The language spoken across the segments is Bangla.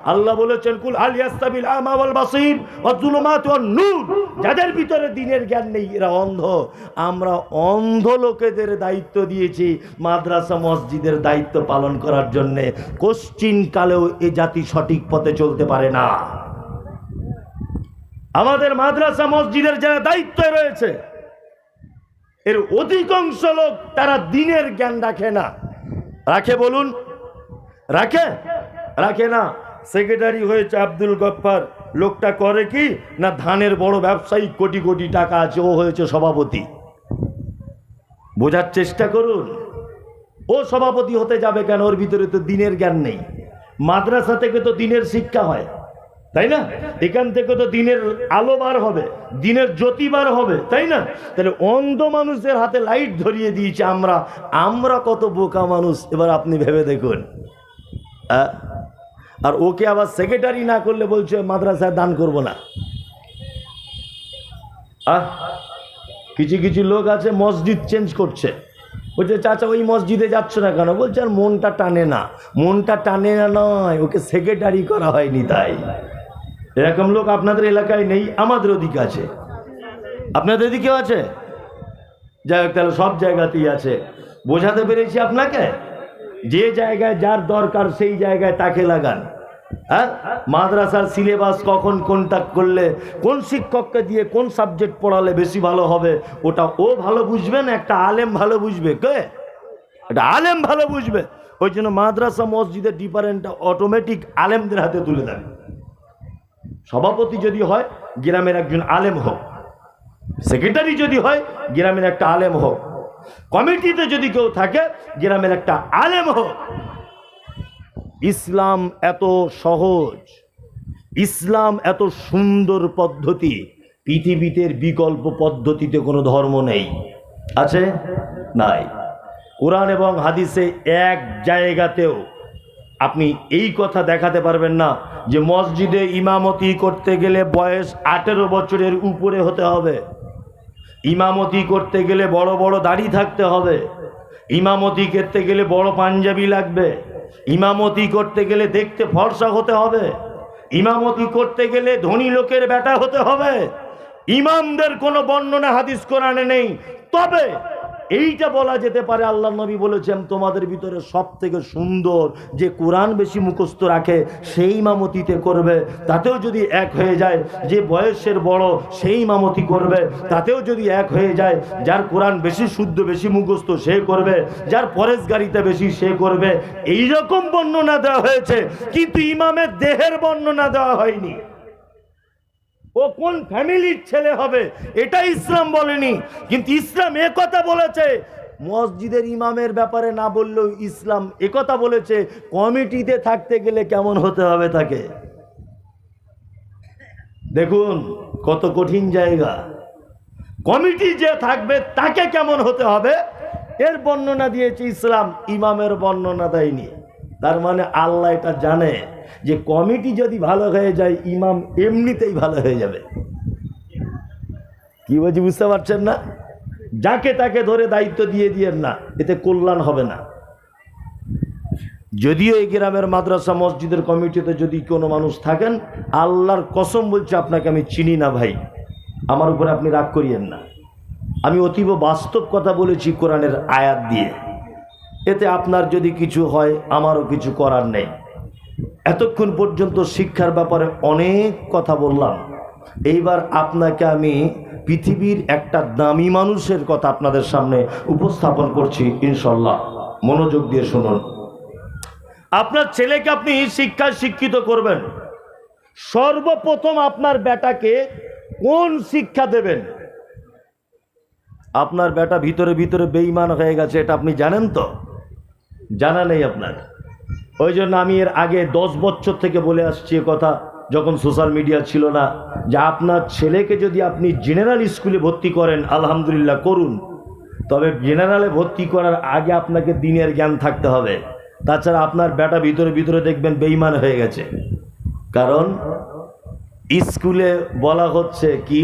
আল্লাহ বলেছেন কুল হাল ইয়াস্তাবিল আমা ওয়াল বাসীর ওয়াজ যুলুমাত ওয়ান নূর, যাদের ভিতরে দ্বীনের জ্ঞান নেই এরা অন্ধ। আমরা অন্ধ লোকেদের দায়িত্ব দিয়েছি মাদ্রাসা মসজিদের দায়িত্ব পালন করার জন্য। কোশ্চিন কালেও এ জাতি সঠিক পথে চলতে পারে না। আমাদের মাদ্রাসা মসজিদের যারা দায়িত্বে রয়েছে এর অধিকাংশ লোক তারা দ্বীনের জ্ঞান রাখে না। রাখে বলুন? রাখে? রাখে না। সেক্রেটারি হয়েছে আব্দুল গফফার, লোকটা করে কি না, ধানের বড় ব্যবসায়ী, কোটি কোটি টাকা আছে, ও হয়েছে সভাপতি। বোঝার চেষ্টা করুন, ও সভাপতি হতে যাবে কেন? ওর ভিতরে তো দ্বীনের জ্ঞান নেই। মাদ্রাসা থেকে তো দ্বীনের শিক্ষা হয়, তাই না? এখান থেকে তো দ্বীনের আলো বার হবে, দ্বীনের জ্যোতি বার হবে, তাই না? তাহলে অন্ধ মানুষের হাতে লাইট ধরিয়ে দিয়েছে আমরা। আমরা কত বোকা মানুষ এবার আপনি ভেবে দেখুন। আর ওকে আবার সেক্রেটারি না করলে বলছে মাদ্রাসায় দান করব না। কিছু কিছু লোক আছে মসজিদ চেঞ্জ করছে, বলছে চাচা ওই মসজিদে যাচ্ছ না কেন? বলছে আর মনটা টানে না। মনটা টানে না নয়, ওকে সেক্রেটারি করা হয়নি তাই। এরকম লোক আপনাদের এলাকায় নেই, আমাদের ওদিকে আছে। আপনাদের দিকেও আছে? যাই হোক, তাহলে সব জায়গাতেই আছে। বোঝাতে পেরেছি আপনাকে? যে জায়গায় যার দরকার সেই জায়গায় তাকে লাগান। হ্যাঁ, মাদ্রাসার সিলেবাস কখন কোনটা করলে, কোন শিক্ষককে দিয়ে কোন সাবজেক্ট পড়ালে বেশি ভালো হবে, ওটা ও ভালো বুঝবে না, একটা আলেম ভালো বুঝবে। কে? একটা আলেম ভালো বুঝবে। ওই জন্য মাদ্রাসা মসজিদের ডিপারেন্টটা অটোমেটিক আলেমদের হাতে তুলে দেন। সভাপতি যদি হয় গ্রামের একজন আলেম হোক, সেক্রেটারি যদি হয় গ্রামের একটা আলেম হোক, কমিটিতে যদি কেউ থাকে গ্রামের একটা আলেম হোক। ইসলাম এত সহজ, ইসলাম এত সুন্দর পদ্ধতি, পৃথিবীতে বিকল্প পদ্ধতিতে কোনো ধর্ম নেই। আছে? নাই। কোরআন এবং হাদিসে এক জায়গাতেও আপনি এই কথা দেখাতে পারবেন না যে মসজিদে ইমামতি করতে গেলে বয়স 18 বছরের উপরে হতে হবে, ইমামতি করতে গেলে বড় বড় দাড়ি থাকতে হবে, ইমামতি করতে গেলে বড় পাঞ্জাবি লাগবে, ইমামতি করতে গেলে দেখতে ফর্সা হতে হবে, ইমামতি করতে গেলে ধনী লোকের বেটা হতে হবে। ইমামদের কোনো বর্ণনা হাদিস কোরআনে নেই। তবে এইটা বলা যেতে পারে, আল্লাহ নবী বলেছেন তোমাদের ভিতরে সব থেকে সুন্দর যে কোরআন বেশি মুখস্থ রাখে সেই ইমামতিতে করবে। তাতেও যদি এক হয়ে যায়, যে বয়সের বড় সেই ইমামতি করবে। তাতেও যদি এক হয়ে যায়, যার কোরআন বেশি শুদ্ধ বেশি মুখস্থ সে করবে, যার পরেশগারিতা বেশি সে করবে। এই রকম বর্ণনা দেওয়া হয়েছে, কিন্তু ইমামের দেহের বর্ণনা দেওয়া হয়নি। ও কোন ফ্যামিলির ছেলে হবে এটা ইসলাম বলেনি। কিন্তু ইসলাম একথা বলেছে, মসজিদের ইমামের ব্যাপারে না বললেও ইসলাম একথা বলেছে কমিটিতে থাকতে গেলে কেমন হতে হবে তাকে। দেখুন কত কঠিন জায়গা। কমিটি যে থাকবে তাকে কেমন হতে হবে এর বর্ণনা দিয়েছে ইসলাম, ইমামের বর্ণনা দেয়নি। তার মানে আল্লাহ এটা জানে যে কমিটি যদি ভালো হয়ে যায় ইমাম এমনিতেই ভালো হয়ে যাবে। কি বলছি বুঝতে পারছেন না? যাকে তাকে ধরে দায়িত্ব দিয়ে দিয়েন না, এতে কল্যাণ হবে না। যদিও এই গ্রামের মাদ্রাসা মসজিদের কমিটিতে যদি কোনো মানুষ থাকেন, আল্লাহর কসম বলছে আপনাকে আমি চিনি না ভাই, আমার উপরে আপনি রাগ করিয়েন না। আমি অতীব বাস্তব কথা বলেছি কোরআনের আয়াত দিয়ে। এতে আপনার যদি কিছু হয় আমারও কিছু করার নেই। এতক্ষণ পর্যন্ত শিক্ষার ব্যাপারে অনেক কথা বললাম। এইবার আপনাকে আমি পৃথিবীর একটা দামি মানুষের কথা আপনাদের সামনে উপস্থাপন করছি ইনশাল্লাহ। মনোযোগ দিয়ে শুনুন। আপনার ছেলেকে আপনি শিক্ষায় শিক্ষিত করবেন, সর্বপ্রথম আপনার বেটাকে কোন শিক্ষা দেবেন? আপনার বেটা ভিতরে ভিতরে বেঈমান হয়ে গেছে, এটা আপনি জানেন তো? জানা নেই আপনার। ওই জন্য আমি এর আগে 10 বছর থেকে বলে আসছি কথা, যখন সোশ্যাল মিডিয়া ছিল না, যে আপনার ছেলেকে যদি আপনি জেনারেল স্কুলে ভর্তি করেন আলহামদুলিল্লাহ করুন, তবে জেনারেলে ভর্তি করার আগে আপনাকে দ্বীনের জ্ঞান থাকতে হবে। তাছাড়া আপনার বেটা ভিতরে ভিতরে দেখবেন বেঈমান হয়ে গেছে। কারণ স্কুলে বলা হচ্ছে কি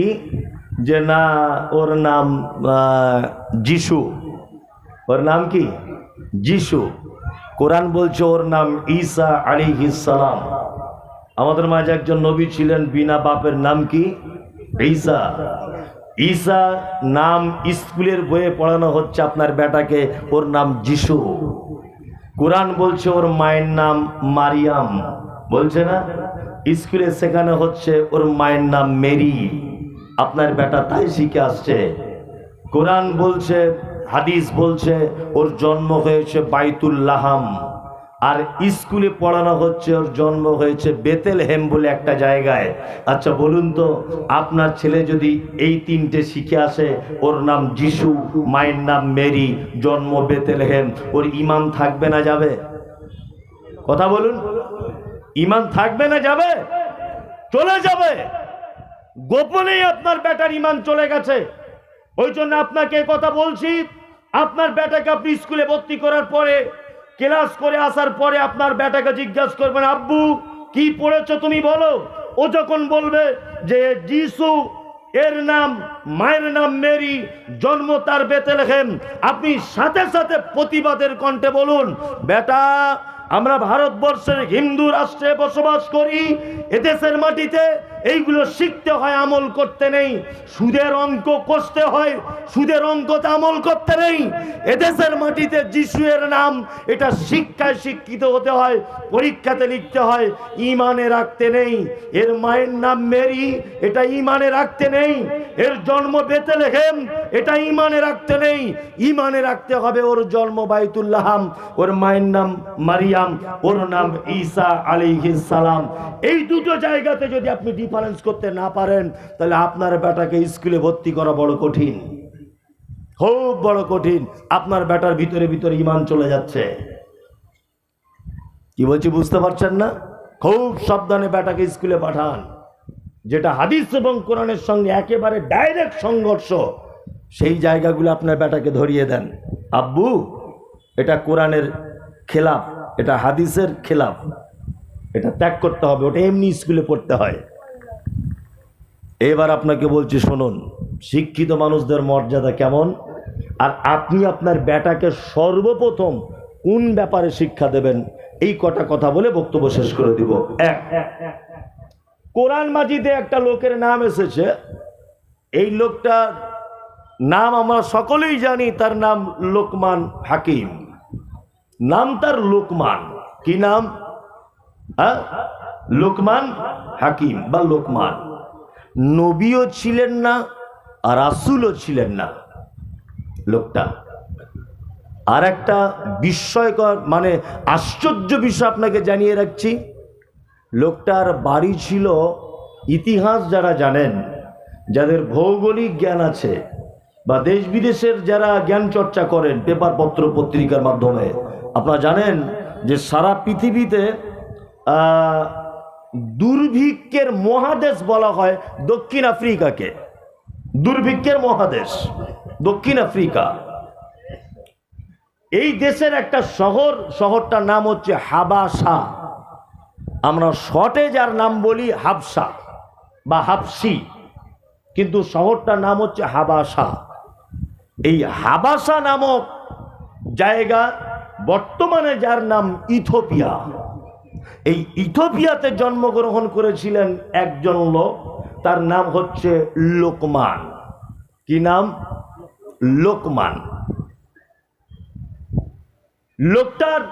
যে না ওর নাম যিশু, ওর নাম কি যিশু। কোরআন বলছে ওর নাম ঈসা আলাইহিস সালাম। আমাদের মাঝে একজন নবী ছিলেন বিনা বাপের, নাম কি? ঈসা। ঈসা নাম স্কুলের বইয়ে পড়ানো হচ্ছে আপনার বেটাকে, ওর নাম যিশু। কোরআন বলছে ওর মায়ের নাম মারিয়াম, বলছে না? স্কুলে শেখানো হচ্ছে ওর মায়ের নাম মেরি। আপনার বেটা তাই শিখে আসছে। কোরআন বলছে, হাদিস বলছে ওর জন্ম হয়েছে বাইতুল্লাহাম, আর স্কুলে পড়ানো হচ্ছে ওর জন্ম হয়েছে বেতেলহেম বলে একটা জায়গায়। আচ্ছা বলুন তো, আপনার ছেলে যদি এই তিনটে শিখে আসে, ওর নাম যিশু, মায়ের নাম মেরি, জন্ম বেতেলহেম, ওর ঈমান থাকবে না যাবে? কথা বলুন, ঈমান থাকবে না যাবে? চলে যাবে। গোপনেই আপনার বেটার ঈমান চলে গেছে। ওই জন্য আপনাকে কথা বলছি, আপনার বেটাকে আপনি স্কুলে ভর্তি করার পরে, ক্লাস করে আসার পরে আপনার বেটাকে জিজ্ঞাসা করবেন, আব্বু কি পড়েছো তুমি বলো। ও যখন বলবে যে যিশু, এর নাম, মায়ের নাম মেরি, জন্ম তার বেতেলহেম, আপনি সাথে সাথে প্রতিবাদের কণ্ঠে বলুন, বেটা আমরা ভারতবর্ষের হিন্দু রাষ্ট্রে বসবাস করি, এদেশের মাটিতে এইগুলো শিখতে হয়, আমল করতে নেই। সুদের অঙ্ক কষতে হয়, সুদের অঙ্কতে আমল করতে নেই। এদেশের মাটিতে যিশু এর নাম, এটা শিক্ষায় শিক্ষিত হতে হয়, পরীক্ষাতে লিখতে হয়, ঈমানে রাখতে নেই। এর মায়ের নাম মেরি, এটা ঈমানে রাখতে নেই। এর জন্ম বেতেলহেম, এটা ঈমানে রাখতে নেই। ঈমানে রাখতে হবে ওর জন্ম বাইতুল্লাহাম, ওর মায়ের নাম মারিয়াম, ওর নাম ঈসা আলাইহিস সালাম। এই দুটো জায়গাতে যদি আপনি ডিফারেন্স করতে না পারেন, তাহলে আপনার বেটাকে স্কুলে ভর্তি করা বড় কঠিন, খুব বড় কঠিন। আপনার বেটার ভিতরে ভিতরে ঈমান চলে যাচ্ছে। কি বলছি বুঝতে পারছেন না? খুব সাবধানে বেটাকে স্কুলে পাঠান। যেটা হাদিস এবং কোরআনের সঙ্গে একেবারে ডাইরেক্ট সংঘর্ষ, সেই জায়গাগুলো আপনার বেটাকে ধরিয়ে দেন। আব্বু এটা কোরআনের খেলাফ, এটা হাদিসের খেলাফ, এটা ত্যাগ করতে হবে, ওটা এমনি স্কুলে পড়তে হয়। এবার আপনাকে বলছি শুনুন, শিক্ষিত মানুষদের মর্যাদা কেমন, আর আপনি আপনার বেটাকে সর্বপ্রথম কোন ব্যাপারে শিক্ষা দেবেন, এই কটা কথা বলে বক্তব্য শেষ করে দিব। এক, কোরআন মাজিদে একটা লোকের নাম এসেছে, এই লোকটার নাম আমরা সকলেই জানি, তার নাম লোকমান হাকিম। নাম তার লোকমান। কি নাম? লোকমান হাকিম বা লোকমান। নবীও ছিলেন না আর রাসূলও ছিলেন না লোকটা। আর একটা বিস্ময়কর মানে আশ্চর্য বিষয় আপনাকে জানিয়ে রাখছি, লোকটার বাড়ি ছিল, ইতিহাস যারা জানেন, যাদের ভৌগোলিক জ্ঞান আছে বা দেশ বিদেশের যারা জ্ঞান চর্চা করেন পেপার পত্র পত্রিকার মাধ্যমে, আপনারা জানেন যে সারা পৃথিবীতে দুর্ভিক্ষের মহাদেশ বলা হয় দক্ষিণ আফ্রিকাকে। দুর্ভিক্ষের মহাদেশ দক্ষিণ আফ্রিকা। এই দেশের একটা শহর, শহরটার নাম হচ্ছে হাবাসা। আমরা শর্টে যার নাম বলি হাবসা বা হাবসি, কিন্তু শহরটার নাম হচ্ছে হাবাসা। এই হাবাসা নামক জায়গা বর্তমানে যার নাম ইথিওপিয়া, এই ইথিওপিয়াতে জন্মগ্রহণ করেছিলেন একজন লোক, তার নাম হচ্ছে লোকমান। কি নাম? লোকমান। লোকটার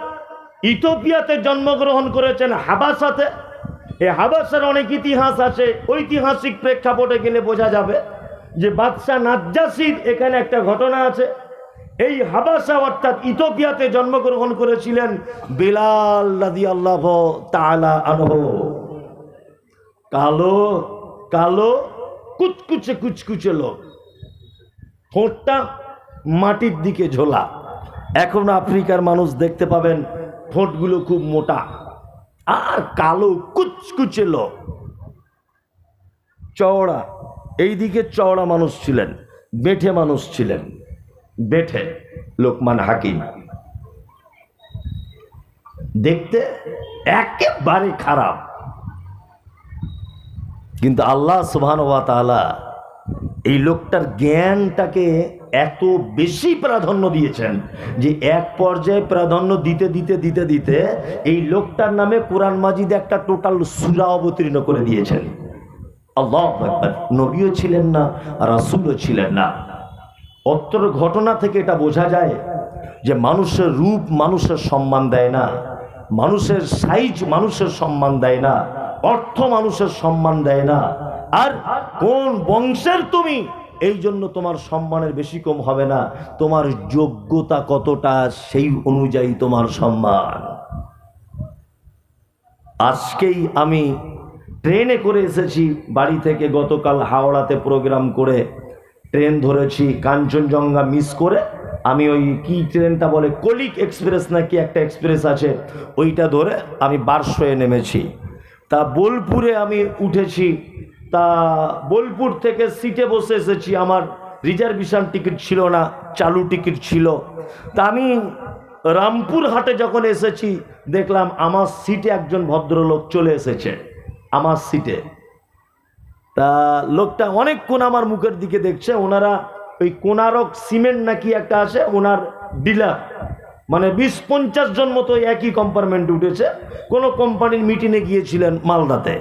ইথিওপিয়াতে জন্মগ্রহণ করেছেন, হাবাসাতে। এই হাবাসার অনেক ইতিহাস আছে, ঐতিহাসিক প্রেক্ষাপটে গেলে বোঝা যাবে যে বাদশাহ নাজ্জাসীর এখানে একটা ঘটনা আছে। এই হাবাসা অর্থাৎ ইথিওপিয়াতে জন্মগ্রহণ করেছিলেন বিলাল রাদিয়াল্লাহু তাআলা আনহু। কালো কালো কুচকুচে কুচকুচে লোক, ঠোঁটটা মাটির দিকে ঝোলা। এখন আফ্রিকার মানুষ দেখতে পাবেন ঠোঁটগুলো খুব মোটা, আর কালো কুচকুচে লোক, চওড়া, এইদিকে চওড়া মানুষ ছিলেন, বেঠে মানুষ ছিলেন, বেঠে। লোকমান হাকিম দেখতে একেবারে খারাপ, কিন্তু আল্লাহ সুবহানাহু ওয়া তাআলা এই লোকটার জ্ঞানটাকে এত বেশি প্রাধান্য দিয়েছেন যে এক পর্যায়ে প্রাধান্য দিতে দিতে দিতে দিতে এই লোকটার নামে কোরআন মাজিদে একটা টোটাল সূরা অবতীর্ণ করে দিয়েছেন। আল্লাহু আকবার। নবীও ছিলেন না, রাসূলও ছিলেন না। অত্র ঘটনা থেকে এটা বোঝা যায় যে মানুষের রূপ মানুষের সম্মান দেয় না, মানুষের সাইজ মানুষের সম্মান দেয় না, অর্থ মানুষের সম্মান দেয় না, আর কোন বংশের তুমি এই জন্য তোমার সম্মানের বেশি কম হবে না, তোমার যোগ্যতা কতটা সেই অনুযায়ী তোমার সম্মান। আজকেই আমি ট্রেনে করে এসেছি বাড়ি থেকে, গতকাল হাওড়াতে প্রোগ্রাম করে ট্রেন ধরেছি, কাঞ্চনজঙ্ঘা মিস করে আমি ওই কি ট্রেনটা বলে কলিক এক্সপ্রেস নাকি একটা এক্সপ্রেস আছে, ওইটা ধরে আমি বারশোয়ে নেমেছি। তা বোলপুরে আমি উঠেছি, তা বোলপুর থেকে সিটে বসে এসেছি, আমার রিজার্ভেশন টিকিট ছিল না, চালু টিকিট ছিল। তা আমি রামপুরহাটে যখন এসেছি দেখলাম আমার সিটে একজন ভদ্রলোক চলে এসেছে, আমার সিটে। তা লোকটা অনেকক্ষণ আমার মুখের দিকে দেখছে। ওনারা ওই কোনারক সিমেন্ট নাকি একটা আছে, ওনার ডিলার, মানে 20-50 জন মতো একই কম্পার্টমেন্টে উঠেছে, কোনো কোম্পানির মিটিংয়ে গিয়েছিলেন মালদাতে,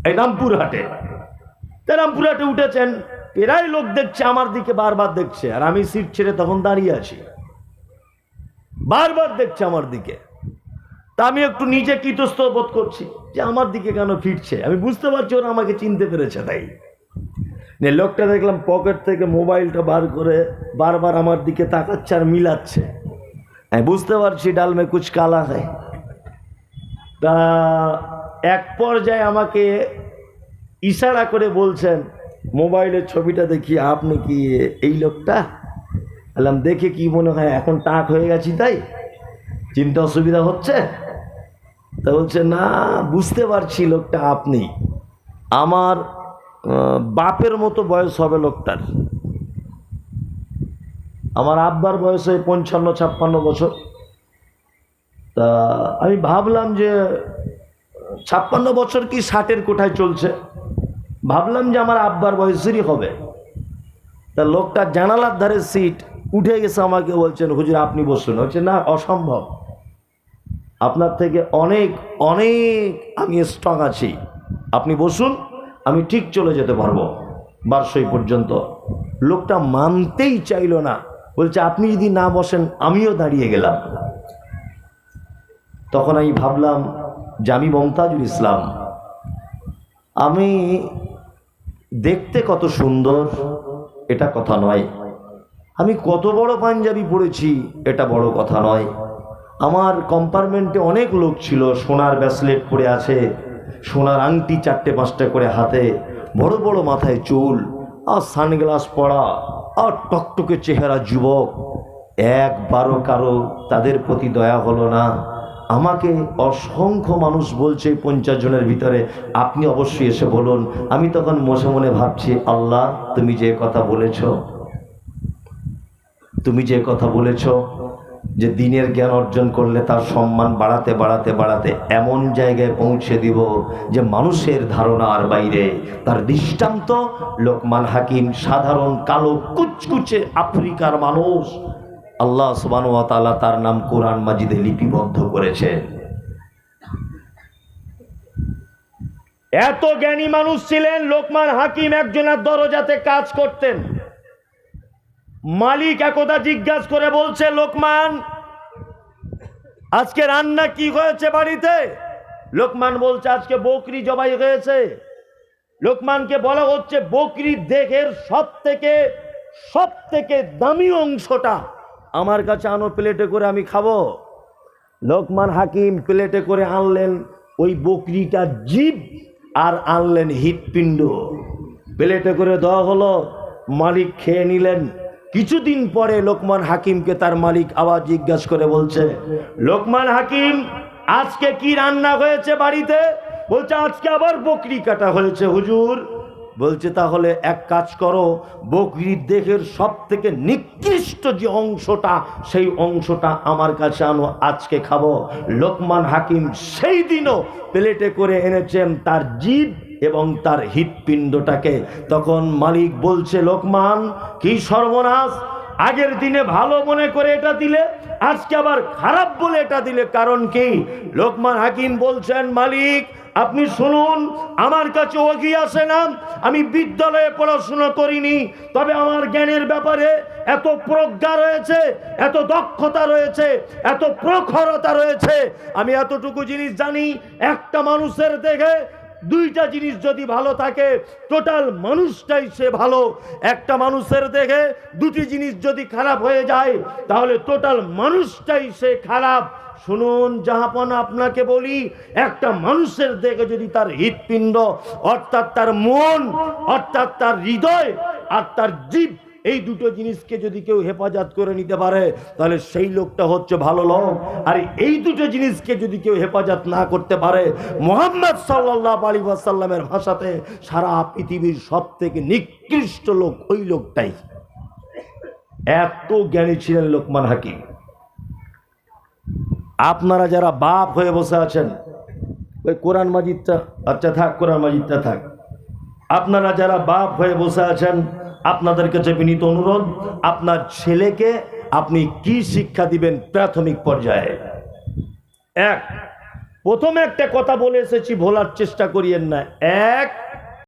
এই রামপুরহাটে। তা রামপুরহাটে উঠেছেন, প্রায় লোক দেখছে আমার দিকে, বারবার দেখছে, আর আমি সিট ছেড়ে তখন দাঁড়িয়ে আছি, বারবার দেখছে আমার দিকে। তা আমি একটু নিজে কৃতস্থ বোধ করছি যে আমার দিকে কেন ফিরছে, আমি বুঝতে পারছি ওরা আমাকে চিনতে পেরেছে। তাই লোকটা দেখলাম পকেট থেকে মোবাইলটা বার করে বারবার আমার দিকে তাকাচ্ছে আর মিলাচ্ছে, আমি বুঝতে পারছি ডাল মে কুছ কালা হয়। তা এক পর্যায়ে আমাকে ইশারা করে বলছেন, মোবাইলের ছবিটা দেখি, আপনি কি এই লোকটা? বললাম দেখে কি মনে হয়, এখন টাক হয়ে গেছি তাই চিন্তা অসুবিধা হচ্ছে? তা বলছে না, বুঝতে পারছি লোকটা আপনি, আমার বাপের মতো বয়স হবে লোকটার, আমার আব্বার বয়স হয় 55-56 বছর। তা আমি ভাবলাম যে 56 বছর কি 60-এর কোঠায় চলছে, ভাবলাম যে আমার আব্বার বয়সেরই হবে। তা লোকটা জানালার ধারে সিট উঠে গেছে, আমাকে বলছেন হুজুর আপনি বসুন। হচ্ছে না, অসম্ভব, আপনার থেকে অনেক অনেক আমি স্ট্রং আছি, আপনি বসুন, আমি ঠিক চলে যেতে পারবো বারশোই পর্যন্ত। লোকটা মানতেই চাইল না, বলছে আপনি যদি না বসেন আমিও দাঁড়িয়ে গেলাম। তখন আমি ভাবলাম যে আমি মমতাজুল ইসলাম, আমি দেখতে কত সুন্দর এটা কথা নয়, আমি কত বড় পাঞ্জাবি পরেছি এটা বড় কথা নয়, আমার কম্পার্টমেন্টে অনেক লোক ছিল, সোনার ব্রেসলেট পরে আছে, সোনার আংটি 4-5টা করে হাতে, বড় বড় মাথায় চুল আর সানগ্লাস পরা আর টকটকে চেহারা যুবক। একবারও কারো তাদের প্রতি দয়া হলো না। আমাকে অসংখ্য মানুষ বলছে 50 জনের ভিতরে আপনি অবশ্যই এসে বলুন। আমি তখন মনে মনে ভাবছি, আল্লাহ তুমি যে কথা বলেছ যে দিনের জ্ঞান অর্জন করলে তার সম্মান বাড়াতে বাড়াতে বাড়াতে এমন জায়গায় পৌঁছে দিব যে মানুষের ধারণার বাইরে। তার দৃষ্টান্ত লোকমান হাকিম, সাধারণ কালো কুচকুচে আফ্রিকার মানুষ, আল্লাহ সুবহানাহু ওয়া তাআলা তার নাম কোরআন মাজিদে লিপিবদ্ধ করেছেন। এত জ্ঞানী মানুষ ছিলেন লোকমান হাকিম, একজনের দরজাতে কাজ করতেন। মালিক একদা জিজ্ঞাসা করে বলছে, লোকমান আজকে রান্না কি হয়েছে বাড়িতে? লোকমান বলছে আজকে বকরি জবাই হয়েছে। লোকমানকে বলা হচ্ছে বকরির দেহের সব থেকে দামি অংশটা আমার কাছে আনো, প্লেটে করে আমি খাবো। লোকমান হাকিম প্লেটে করে আনলেন ওই বকরিটা জিভ, আর আনলেন হৃৎপিণ্ড, প্লেটে করে দেওয়া হলো, মালিক খেয়ে নিলেন। কিছুদিন পরে লোকমান হাকিমকে তার মালিক আবার জিজ্ঞাসা করে বলছে, লোকমান হাকিম আজকে কি রান্না হয়েছে বাড়িতে? বলছে আজকে আবার বকরি কাটা হয়েছে হুজুর। বলছে তাহলে এক কাজ করো, বকরির দেহের সব থেকে নিকৃষ্ট যে অংশটা সেই অংশটা আমার কাছে আনো, আজকে খাবো। লোকমান হাকিম সেই দিনও প্লেটে করে এনেছেন তার জিভ এবং তার হৃৎপিণ্ডটাকে। তখন মালিক বলছে, লোকমান কি সর্বনাশ, আগের দিনে ভালো মনে করে এটা দিলে, আজকে আবার খারাপ বলে এটা দিলে, কারণ কি? লোকমান হাকিম বলছেন, মালিক আপনি শুনুন, আমার কাছে ওহী আসে না, আমি বিদ্যালয়ে পড়াশোনা করিনি, তবে আমার জ্ঞানের ব্যাপারে এত প্রজ্ঞা রয়েছে, এত দক্ষতা রয়েছে, এত প্রখরতা রয়েছে, আমি এতটুকু জিনিস জানি, একটা মানুষের দেখে দুইটা জিনিস যদি ভালো থাকে, টোটাল মানুষটাই সে ভালো। একটা মানুষের দেখে দুটি জিনিস যদি খারাপ হয়ে যায়, তাহলে টোটাল মানুষটাই সে খারাপ। শুনুন জাহাপনা, আপনাকে বলি, একটা মানুষের দেখে যদি তার হৃৎপিণ্ড অর্থাৎ তার মন, অর্থাৎ তার হৃদয় আর তার জীব, এই দুটো জিনিসকে যদি কেউ হেফাজত করে নিতে পারে, তাহলে সেই লোকটা হচ্ছে ভালো লোক। আর এই দুটো জিনিসকে যদি কেউ হেফাজত না করতে পারে, মুহাম্মদ সাল্লাল্লাহু আলাইহি ওয়াসাল্লামের ভাষাতে সারা পৃথিবীর সব থেকে নিকৃষ্ট লোক ওই লোকটাই। এত জ্ঞানী ছিলেন লোকমান হাকিম। আপনারা যারা বাপ হয়ে বসে আছেন, ওই কোরআন মাজিদটা, আচ্ছা থাক, কোরআন মাজিদটা থাক। আপনারা যারা বাপ হয়ে বসে আছেন, আপনাদের কাছে বিনীত অনুরোধ, আপনার ছেলেকে আপনি কি শিক্ষা দিবেন প্রাথমিক পর্যায়ে? প্রথমে একটা কথা বলে এসেছি, ভোলার চেষ্টা করিয়েন না।